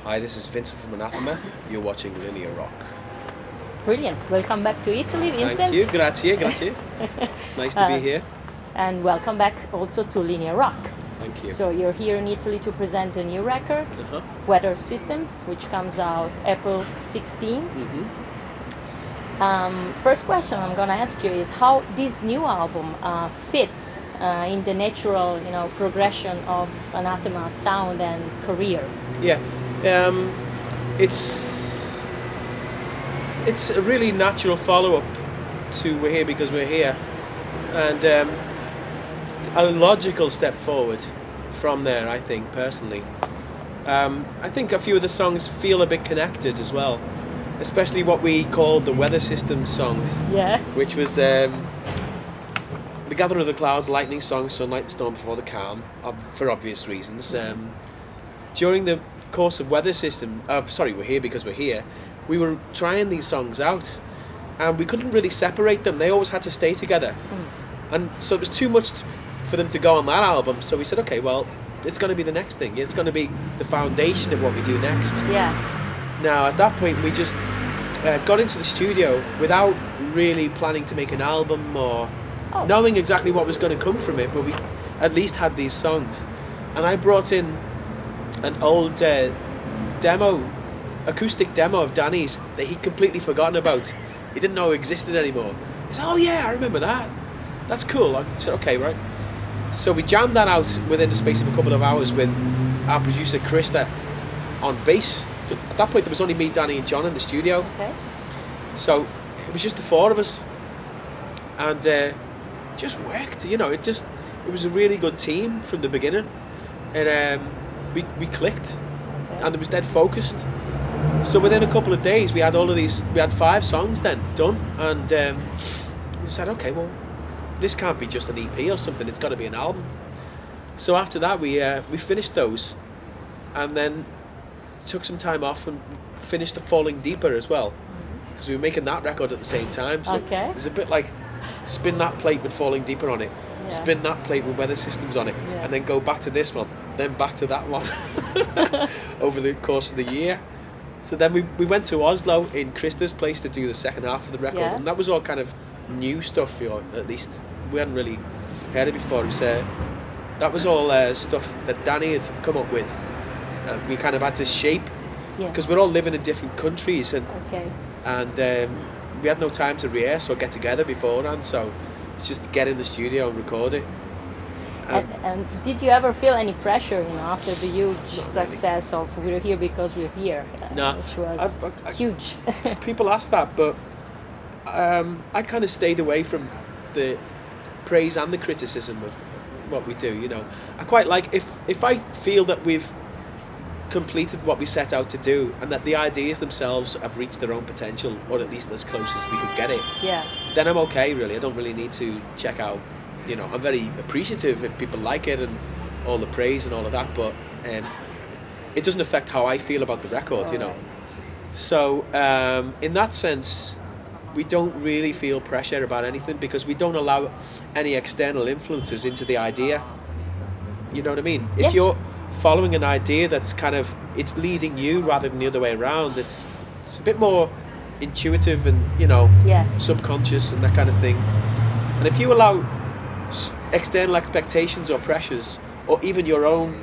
Hi, this is Vincent from Anathema. You're watching Linea Rock. Brilliant. Welcome back to Italy, Vincent. Thank you. Grazie. Nice to be here. And welcome back also to Linea Rock. Thank you. So you're here in Italy to present a new record, Weather Systems, which comes out April 16. First question I'm going to ask you is how this new album fits in the natural, progression of Anathema sound and career. Yeah, it's a really natural follow-up to We're Here Because We're Here, and a logical step forward from there, I think, personally. I think a few of the songs feel a bit connected as well, especially what we called the Weather Systems songs. Yeah. Which was the Gathering of the Clouds, Lightning Song, Sunlight and Storm Before the Calm, for obvious reasons. During the course of Weather System, We're Here Because We're Here, we were trying these songs out, and we couldn't really separate them. They always had to stay together. And so it was too much for them to go on that album, so we said, okay, well, it's going to be the next thing. It's going to be the foundation of what we do next. Yeah. Now, at that point, we just got into the studio without really planning to make an album or knowing exactly what was going to come from it, but we at least had these songs. And I brought in an old acoustic demo of Danny's that he'd completely forgotten about. He didn't know existed anymore. He said, oh yeah, I remember that. That's cool. I said, okay, right. So we jammed that out within the space of a couple of hours with our producer Krista on bass. At that point there was only me, Danny and John in the studio. Okay. So it was just the four of us. And it just worked, it was a really good team from the beginning. And we clicked, and it was dead focused. So within a couple of days we had we had 5 songs then done, and we said, okay, well, this can't be just an EP or something, it's got to be an album. So after that we finished those, and then took some time off and finished the Falling Deeper as well, because we were making that record at the same time. So it was a bit like spin that plate with Falling Deeper on it, spin that plate with Weather Systems on it, and then go back to this one, then back to that one over the course of the year. So then we went to Oslo in Krista's place to do the second half of the record, and that was all kind of new stuff, at least we hadn't really heard it before. It was, that was all stuff that Danny had come up with. We kind of had to shape, because we're all living in different countries, and we had no time to rehearse or get together beforehand, so it's just to get in the studio and record it. And did you ever feel any pressure, after the huge success of We're Here Because We're Here, which was huge? People ask that, but I kind of stayed away from the praise and the criticism of what we do. I quite like if I feel that we've completed what we set out to do, and that the ideas themselves have reached their own potential, or at least as close as we could get it, then I'm okay, really. I don't really need to check out, I'm very appreciative if people like it and all the praise and all of that, but it doesn't affect how I feel about the record, So in that sense, we don't really feel pressure about anything, because we don't allow any external influences into the idea. You know what I mean? If you're following an idea that's kind of, it's leading you rather than the other way around, it's a bit more intuitive and subconscious and that kind of thing. And if you allow external expectations or pressures, or even your own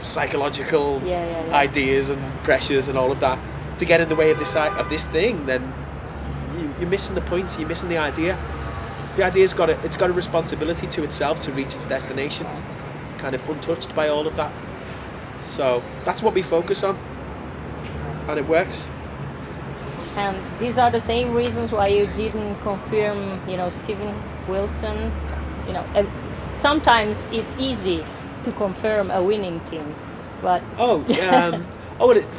psychological ideas and pressures and all of that to get in the way of this thing, then you're missing the point. You're missing the idea. The idea's got a responsibility to itself to reach its destination, kind of untouched by all of that. So that's what we focus on, and it works. And these are the same reasons why you didn't confirm, Steven Wilson. Sometimes it's easy to confirm a winning team, but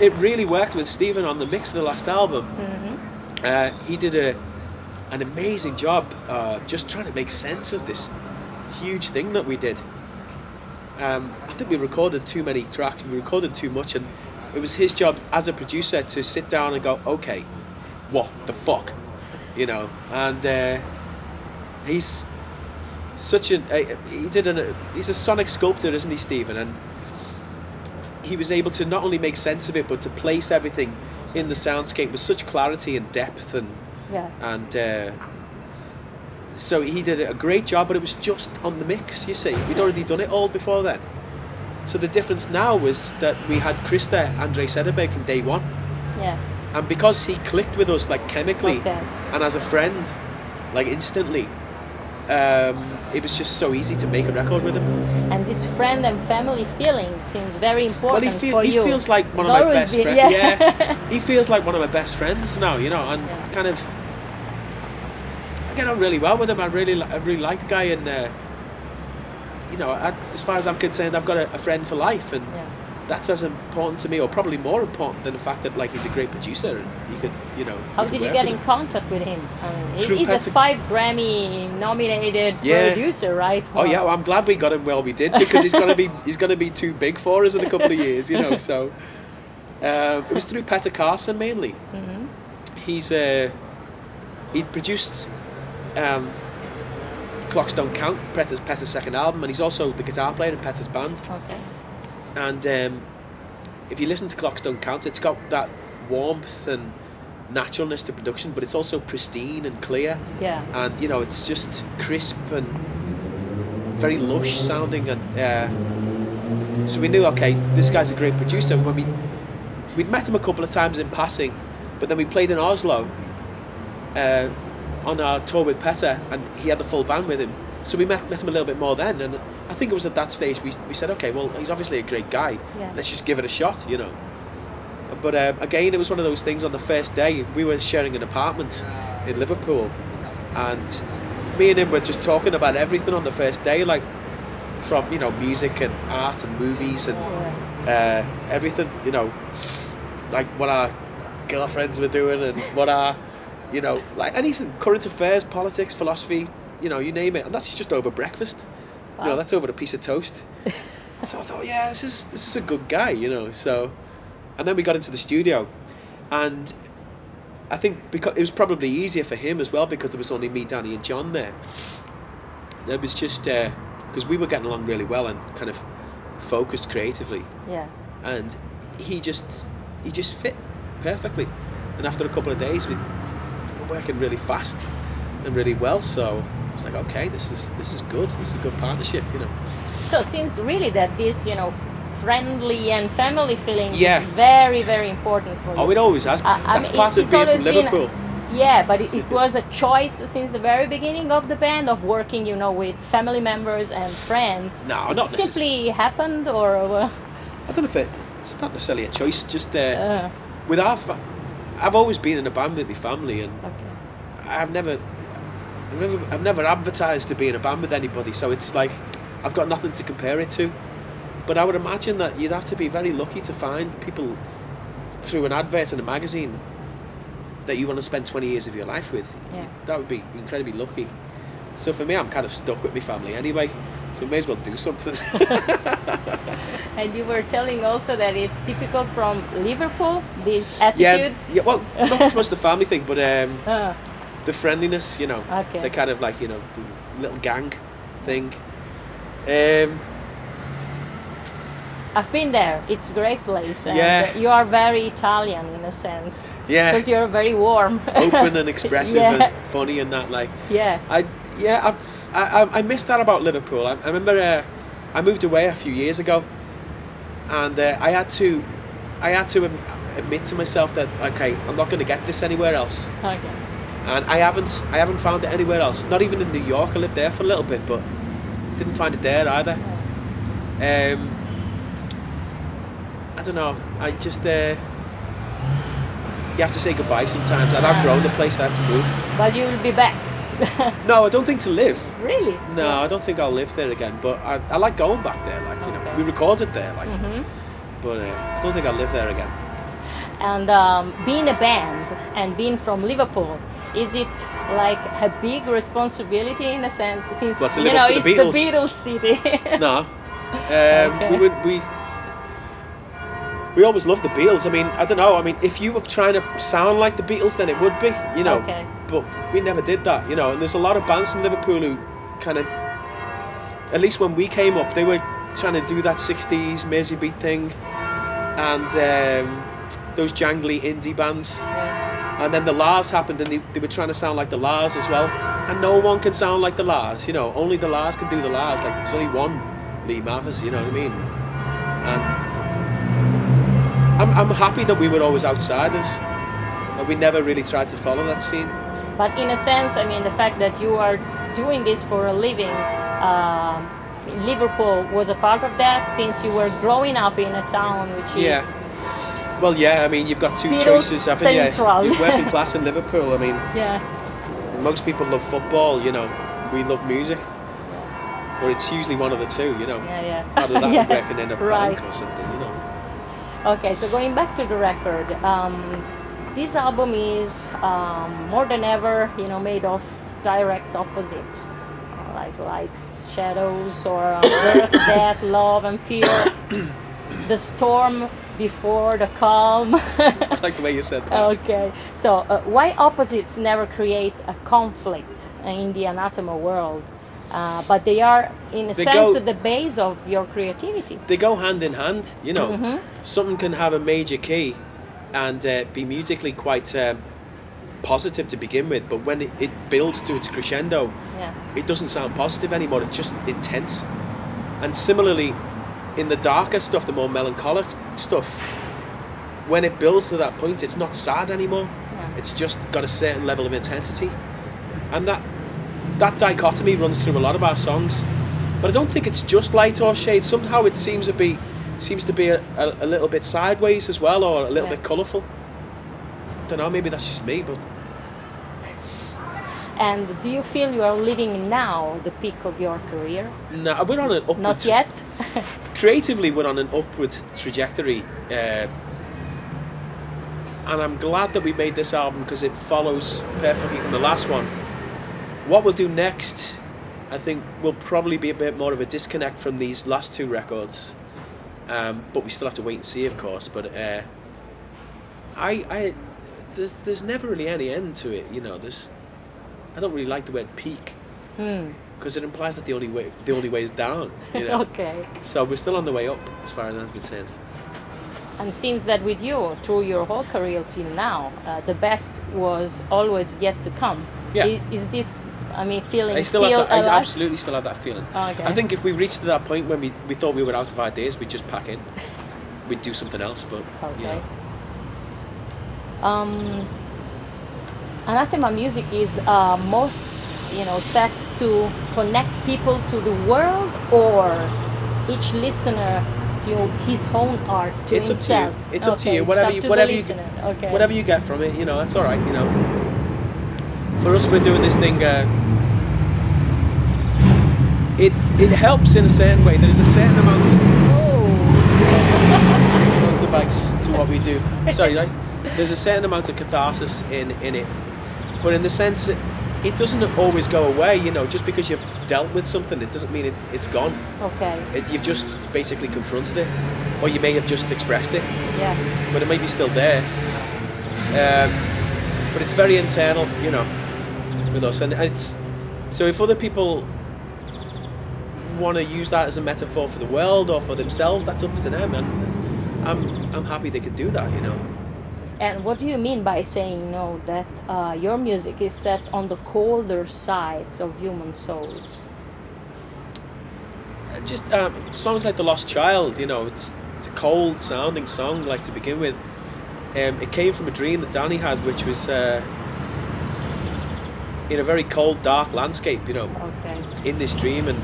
it really worked with Steven on the mix of the last album. He did an amazing job just trying to make sense of this huge thing that we did. I think we recorded too many tracks, we recorded too much, and it was his job as a producer to sit down and go, okay, what the fuck, and he's such he's a sonic sculptor, isn't he, Stephen? And he was able to not only make sense of it, but to place everything in the soundscape with such clarity and depth, and so he did a great job. But it was just on the mix, you see. We'd already done it all before then. So the difference now was that we had Christa Andre Sederberg from day one. Yeah. And because he clicked with us like chemically and as a friend, like instantly, it was just so easy to make a record with him. And this friend and family feeling seems very important for you. He feels like one of my best friends. Yeah. He feels like one of my best friends now, you know, and kind of, I get on really well with him. I really like the guy, and you know, as far as I'm concerned, I've got a friend for life, and that's as important to me, or probably more important than the fact that like he's a great producer and you could, you know. How did you get in contact with him? He's a 5 Grammy nominated producer, right? Oh yeah, well, I'm glad we got him where we did, because he's gonna be too big for us in a couple of years, you know. So it was through Peter Carson mainly. Mm-hmm. He'd produced Clocks Don't Count, Peter's second album, and he's also the guitar player in Peter's band. Okay. And if you listen to Clocks Don't Count, it's got that warmth and naturalness to production, but it's also pristine and clear. Yeah. And you know, it's just crisp and very lush sounding, and so we knew, okay, this guy's a great producer. When we'd met him a couple of times in passing, but then we played in Oslo on our tour with Petter, and he had the full band with him. So we met him a little bit more then, and I think it was at that stage we said, okay, well, he's obviously a great guy. Yeah. Let's just give it a shot, you know. But again, it was one of those things. On the first day, we were sharing an apartment in Liverpool, and me and him were just talking about everything on the first day, like from, you know, music and art and movies and everything, you know, like what our girlfriends were doing and what our, you know, like anything, current affairs, politics, philosophy, you know, you name it, and that's just over breakfast. Wow. You know, that's over a piece of toast. So I thought, yeah, this is a good guy, you know. So, and then we got into the studio, and I think because it was probably easier for him as well, because there was only me, Danny, and John there. It was just because we were getting along really well and kind of focused creatively. Yeah. And he just fit perfectly. And after a couple of days, we were working really fast and really well. So it's like, okay, this is good. This is a good partnership, you know. So it seems really that this, you know, friendly and family feeling is very, very important for you. Oh, it always has. That's part of being from Liverpool. Yeah, but it was a choice since the very beginning of the band, of working, you know, with family members and friends. No, not simply happened, or I don't know if it's not necessarily a choice. Just with I've always been in a band with my family, and I've never advertised to be in a band with anybody. So it's like I've got nothing to compare it to. But I would imagine that you'd have to be very lucky to find people through an advert in a magazine that you want to spend 20 years of your life with. Yeah. That would be incredibly lucky. So for me, I'm kind of stuck with my family anyway, so we may as well do something. And you were telling also that it's typical from Liverpool, this attitude. Yeah, well, not so much the family thing, but the friendliness, you know. Okay. The kind of like, you know, the little gang thing. I've been there. It's a great place. And you are very Italian in a sense. Yeah. Because you're very warm. Open and expressive and funny and that, like. Yeah. I miss that about Liverpool. I remember I moved away a few years ago, and I had to admit to myself that, okay, I'm not going to get this anywhere else. Okay. And I haven't found it anywhere else. Not even in New York. I lived there for a little bit, but didn't find it there either. I don't know. I just you have to say goodbye sometimes. I've outgrown the place. I had to move. But you will be back. No, I don't think to live. Really? No, I don't think I'll live there again. But I like going back there. Like, you know, we recorded there. Like, but I don't think I'll live there again. And being a band and being from Liverpool, is it like a big responsibility in a sense, since you know it's the Beatles city? No, we always loved the Beatles. I mean, I don't know. I mean, if you were trying to sound like the Beatles, then it would be, you know. Okay. But we never did that, you know. And there's a lot of bands from Liverpool who kind of, at least when we came up, they were trying to do that 60s Mersey beat thing. and those jangly indie bands. Yeah. And then the Lars happened, and they were trying to sound like the Lars as well. And no one can sound like the Lars, you know. Only the Lars can do the Lars. Like, there's only one Lee Mathers, you know what I mean? And I'm happy that we were always outsiders. That we never really tried to follow that scene. But in a sense, I mean, the fact that you are doing this for a living, Liverpool was a part of that, since you were growing up in a town which is... Well, yeah, I mean, you've got two Beatles choices, haven't you? central. You're working class in Liverpool. I mean, Yeah. most people love football, you know. We love music. Or it's usually one of the two, you know. Yeah. Either that Yeah. or working in a Right. bank or something, you know. Okay, so going back to the record, this album is more than ever, you know, made of direct opposites, like lights, shadows, or birth, death, love, and fear. The storm before the calm. I like the way you said that. Okay, so why opposites never create a conflict in the Anathema world? But they are, in a sense, at the base of your creativity. They go hand in hand, you know. Mm-hmm. Something can have a major key and be musically quite positive to begin with, but when it builds to its crescendo, it doesn't sound positive anymore, it's just intense. And similarly, in the darker stuff, the more melancholic stuff, when it builds to that point, it's not sad anymore. It's just got a certain level of intensity. And that dichotomy runs through a lot of our songs. But I don't think it's just light or shade. Somehow it seems to be a little bit sideways as well, or a little bit colourful. Don't know, maybe that's just me, but... And do you feel you are living now the peak of your career? No, we're on an upward... Not yet? Creatively, we're on an upward trajectory. And I'm glad that we made this album, because it follows perfectly from the last one. What we'll do next, I think, will probably be a bit more of a disconnect from these last two records. But we still have to wait and see, of course. But there's never really any end to it, you know. I don't really like the word peak, because it implies that the only way is down, you know. Okay. So we're still on the way up, as far as I'm concerned. And it seems that with you, through your whole career till now, the best was always yet to come. Yeah. Is this, I mean, feeling I absolutely still have that feeling. Okay. I think if we reached to that point when we thought we were out of ideas, we'd just pack in. We'd do something else, but, you know. Anathema music is most, you know, set to connect people to the world, or each listener to his own art, to it's himself. Up to you. It's up to you. Whatever you get from it, you know, that's all right. You know, for us, we're doing this thing. It helps in a certain way. There's a certain amount of motorbikes to what we do. Sorry, right? There's a certain amount of catharsis in it, but in the sense that it doesn't always go away, you know. Just because you've dealt with something, it doesn't mean it's gone. Okay. You've just basically confronted it, or you may have just expressed it. Yeah. But it may be still there. But it's very internal, you know, with us, and it's so if other people want to use that as a metaphor for the world or for themselves, that's up to them, and I'm happy they can do that, you know. And what do you mean by saying no, that your music is set on the colder sides of human souls? Just songs like The Lost Child, you know, it's a cold sounding song, like, to begin with. It came from a dream that Danny had, which was in a very cold, dark landscape, you know. Okay. In this dream, and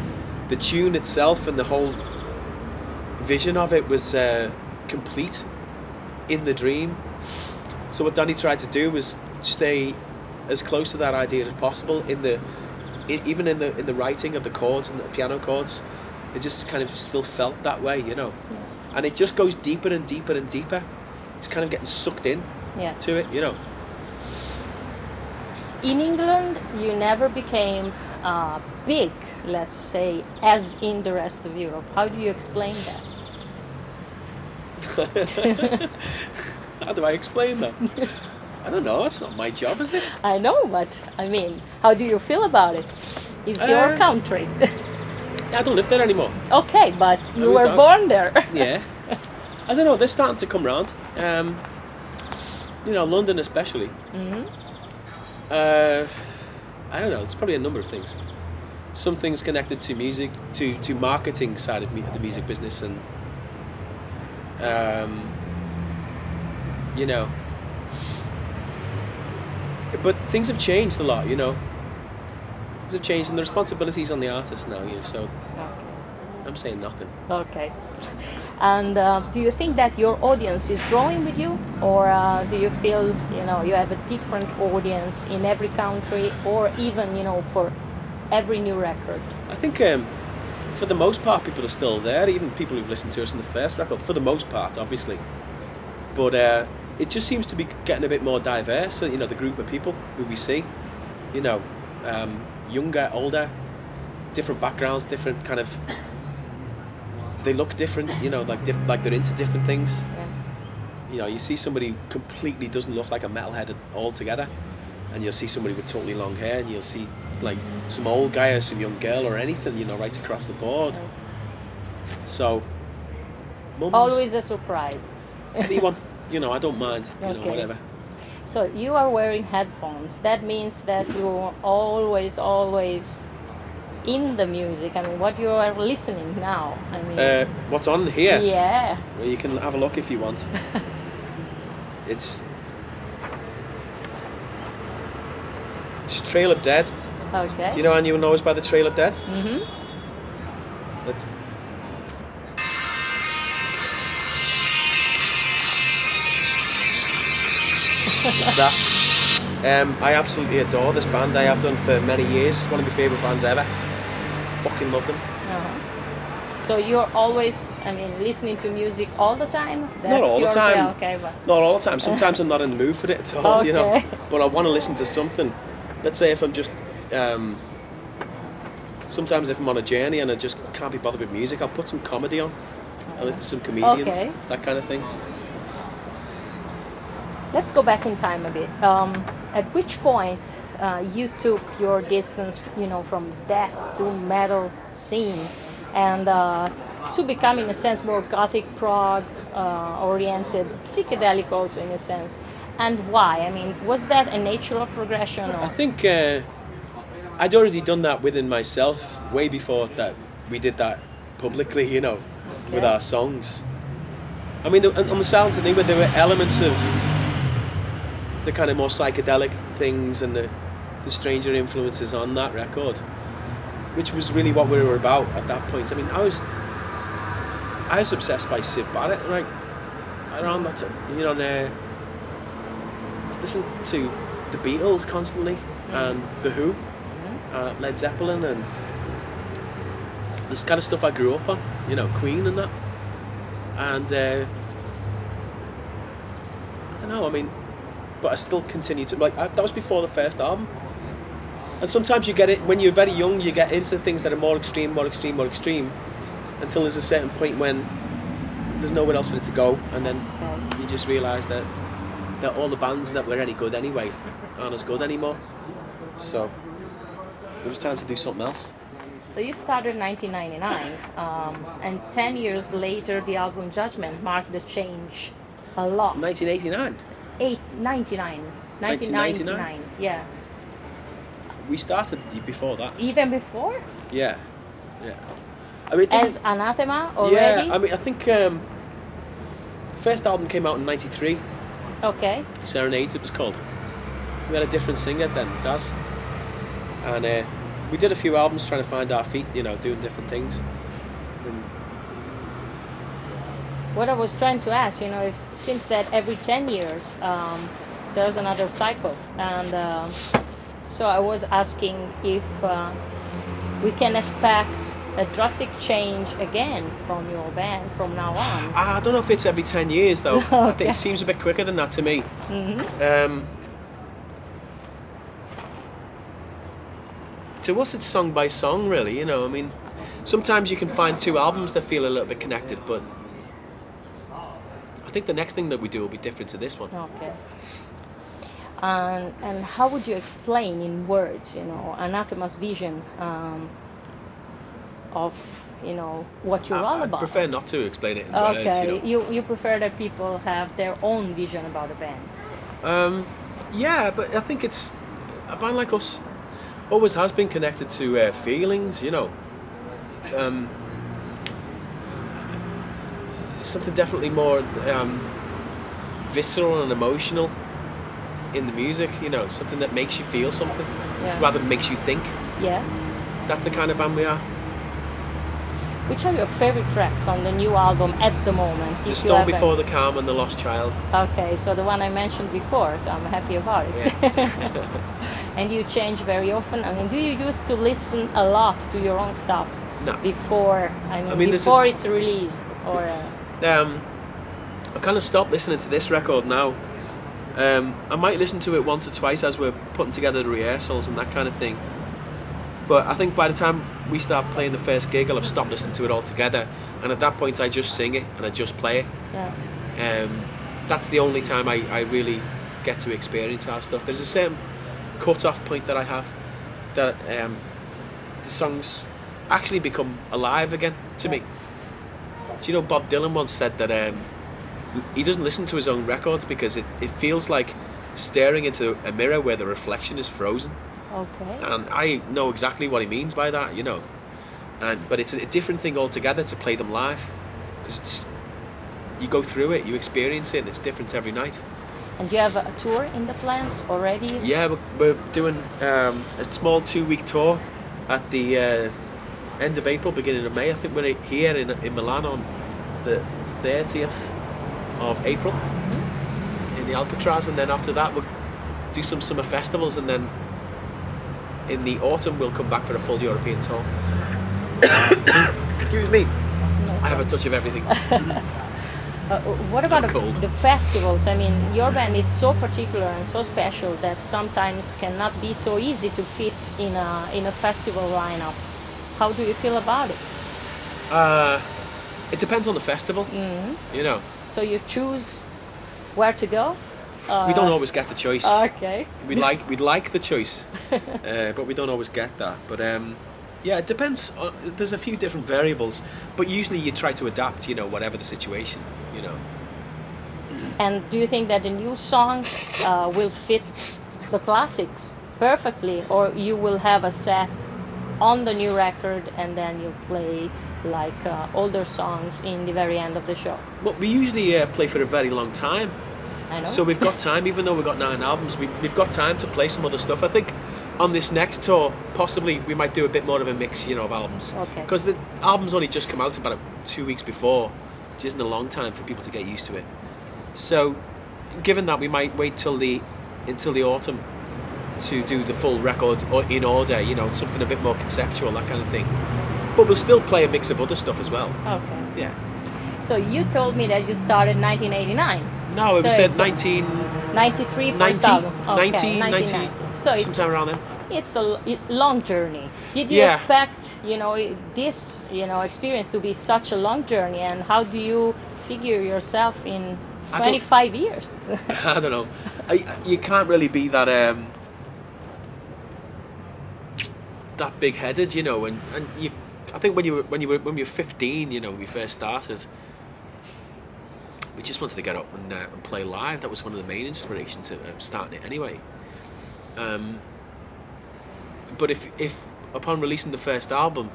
the tune itself and the whole vision of it was complete in the dream. So what Danny tried to do was stay as close to that idea as possible even in the writing of the chords and the piano chords. It just kind of still felt that way, you know. Yeah. And it just goes deeper and deeper and deeper. It's kind of getting sucked in to it, you know. In England, you never became big, let's say, as in the rest of Europe. How do you explain that? How do I explain that? I don't know, it's not my job, is it? I know, but I mean, how do you feel about it? It's your country. I don't live there anymore. Okay, but you were born there. Yeah. I don't know. They're starting to come round. London especially. I don't know. It's probably a number of things. Some things connected to music, to marketing side of the music business, and but things have changed a lot. Things have changed, and the responsibilities on the artist now. So Okay. I'm saying nothing. Okay. And do you think that your audience is growing with you, or do you feel you have a different audience in every country, or even for every new record? I think for the most part, people are still there. Even people who've listened to us in the first record, for the most part, obviously. But it just seems to be getting a bit more diverse. The group of people who we see, younger, older, different backgrounds, different kind of. They look different, like they're into different things. Yeah. You see somebody who completely doesn't look like a metalhead altogether, and you'll see somebody with totally long hair, and you'll see like some old guy or some young girl or anything, right across the board. So, mums, Always a surprise. anyone, I don't mind, Okay. whatever. So you are wearing headphones. That means that you're always in the music. I mean, what you are listening now. I mean, What's on here? Yeah. Well, you can have a look if you want. It's Trail of Dead. Okay. Do you know anyone knows by the Trail of Dead? Mm-hmm. Let's... It's that. I absolutely adore this band. I have done for many years. It's one of my favourite bands ever. Fucking love them. Uh-huh. So you're always, listening to music all the time? Not all the time. Yeah, okay, but Not all the time. Sometimes I'm not in the mood for it at all, Okay. But I want to listen to something. Let's say if I'm just... sometimes if I'm on a journey and I just can't be bothered with music, I'll put some comedy on. I'll listen to some comedians. Okay. That kind of thing. let's go back in time a bit. At which point you took your distance, from death to metal scene, and to become, in a sense, more gothic prog oriented, psychedelic also in a sense, and why? I mean, was that a natural progression? Or? I think I'd already done that within myself way before that we did that publicly, with our songs. I mean, on the Silent Enigma, there were elements of the kind of more psychedelic things and the stranger influences on that record, which was really what we were about at that point. I mean, I was obsessed by Sid Barrett, right? Around that time, and I was listening to the Beatles constantly, and The Who, Led Zeppelin, and this kind of stuff I grew up on, Queen and that. And I don't know, I mean, but I still continued to, that was before the first album. And sometimes you get it, when you're very young, you get into things that are more extreme, until there's a certain point when there's nowhere else for it to go, and then you just realise that all the bands that were any good anyway aren't as good anymore. So it was time to do something else. So you started in 1999, and 10 years later, the album Judgment marked the change a lot. 1989? 1999, yeah. We started before that. Even before? Yeah. I mean, as Anathema already? Yeah, I mean, I think the first album came out in 93. Okay. Serenades, it was called. We had a different singer then, Daz. And we did a few albums trying to find our feet, doing different things. And what I was trying to ask, it seems that every 10 years there's another cycle. And so I was asking if we can expect a drastic change again from your band from now on. I don't know if it's every 10 years though. Okay. I think it seems a bit quicker than that to me. Mm-hmm. To us it's song by song really, I mean, sometimes you can find two albums that feel a little bit connected, but I think the next thing that we do will be different to this one. Okay. And how would you explain in words, Anathema's vision of what you're all I about. prefer not to explain it in words. Okay, you prefer that people have their own vision about a band. Yeah, but I think a band like us always has been connected to feelings, something definitely more visceral and emotional in the music, something that makes you feel something rather than makes you think. Yeah. That's the kind of band we are. Which are your favorite tracks on the new album at the moment? The Storm Before the Calm and The Lost Child. Okay, so the one I mentioned before, so I'm happy about it. Yeah. And you change very often. I mean, do you used to listen a lot to your own stuff? No. Before, before it's released, or? I kind of stopped listening to this record now. I might listen to it once or twice as we're putting together the rehearsals and that kind of thing. But I think by the time we start playing the first gig, I'll have stopped listening to it altogether. And at that point, I just sing it and I just play it. Yeah. That's the only time I really get to experience our stuff. There's a certain cut-off point that I have that the songs actually become alive again to me. Do you know Bob Dylan once said that he doesn't listen to his own records because it feels like staring into a mirror where the reflection is frozen. Okay. And I know exactly what he means by that, but it's a different thing altogether to play them live, because you go through it, you experience it, and it's different every night. And do you have a tour in the plans already? Yeah, we're doing a small 2-week tour at the end of April, beginning of May. I think we're here in Milan on the 30th of April in the Alcatraz, and then after that we'll do some summer festivals, and then in the autumn we'll come back for a full European tour. Excuse me. I have a touch of everything. What about the festivals? I mean, your band is so particular and so special that sometimes cannot be so easy to fit in a festival lineup. How do you feel about it? It depends on the festival. So you choose where to go? We don't always get the choice. Okay. We'd like the choice, but we don't always get that. But yeah, it depends. There's a few different variables, but usually you try to adapt, whatever the situation, And do you think that the new songs will fit the classics perfectly, or you will have a set on the new record and then you play like older songs in the very end of the show? Well, we usually play for a very long time. I know. So we've got time, even though we've got 9 albums, we've got time to play some other stuff. I think on this next tour, possibly we might do a bit more of a mix, of albums. Okay. Because the album's only just come out about 2 weeks before, which isn't a long time for people to get used to it. So, given that, we might wait until the autumn to do the full record in order, something a bit more conceptual, that kind of thing. But we'll still play a mix of other stuff as well. Okay. Yeah. So you told me that you started in 1989. No, it was 1993 first 90, album. Okay, 1990. So it's sometime around then. It's a long journey. Did you expect, this, experience to be such a long journey? And how do you figure yourself in 25 years? I don't know. You can't really be that that big-headed, and you. I think when you were 15, when we first started, we just wanted to get up and play live. That was one of the main inspirations of starting it anyway. But if upon releasing the first album,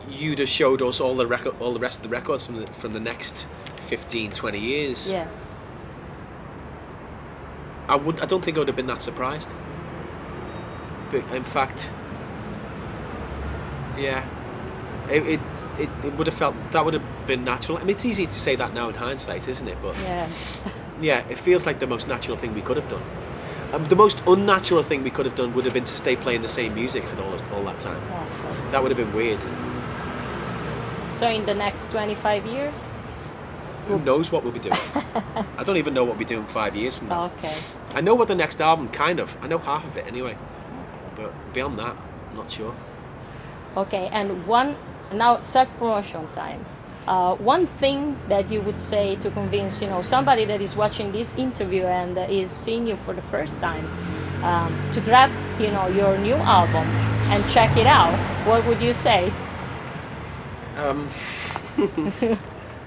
you'd have showed us all the rest of the records from the next 15, 20 years. Yeah. I don't think I would have been that surprised. But in fact, yeah, it would have felt, that would have been natural. I mean, it's easy to say that now in hindsight, isn't it? But yeah, it feels like the most natural thing we could have done. The most unnatural thing we could have done would have been to stay playing the same music for all that time. Okay. That would have been weird. So in the next 25 years? Who knows what we'll be doing? I don't even know what we'll be doing 5 years from now. Okay. I know what the next album, I know half of it anyway. But beyond that, I'm not sure. Okay, and now self-promotion time. One thing that you would say to convince, somebody that is watching this interview and is seeing you for the first time, to grab, your new album and check it out, what would you say? I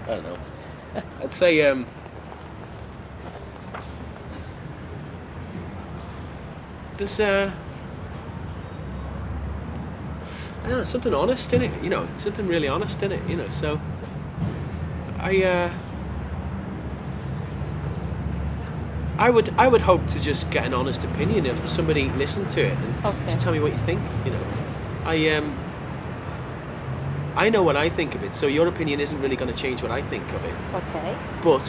don't know. I'd say there's I don't know, something honest in it, you know, something really honest in it, you know. So I would hope to just get an honest opinion if somebody listened to it and just tell me what you think, you know. I know what I think of it, so your opinion isn't really going to change what I think of it. Okay. But,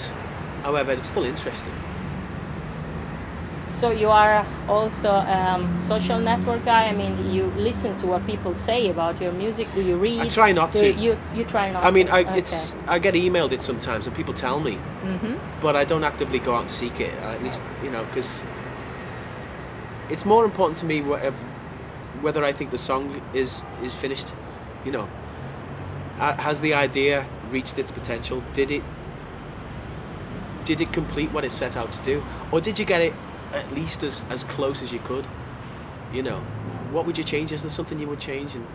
however, it's still interesting. So you are also a social network guy. I mean, you listen to what people say about your music. Do you read? I try not to. You try not. I mean, to. I get emailed it sometimes, and people tell me, but I don't actively go out and seek it. At least, you know, because it's more important to me whether I think the song is finished. You know, has the idea reached its potential? Did it complete what it set out to do, or did you get it at least as close as you could? You know, what would you change? Is there something you would change, and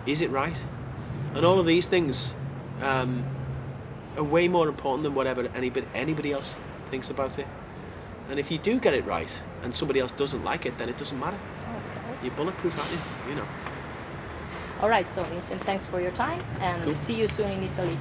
is it right? And all of these things are way more important than whatever anybody else thinks about it. And if you do get it right and somebody else doesn't like it, then it doesn't matter. Okay. You're bulletproof, aren't you? You know. All right, so Vincent, thanks for your time, and Cool. see you soon in Italy.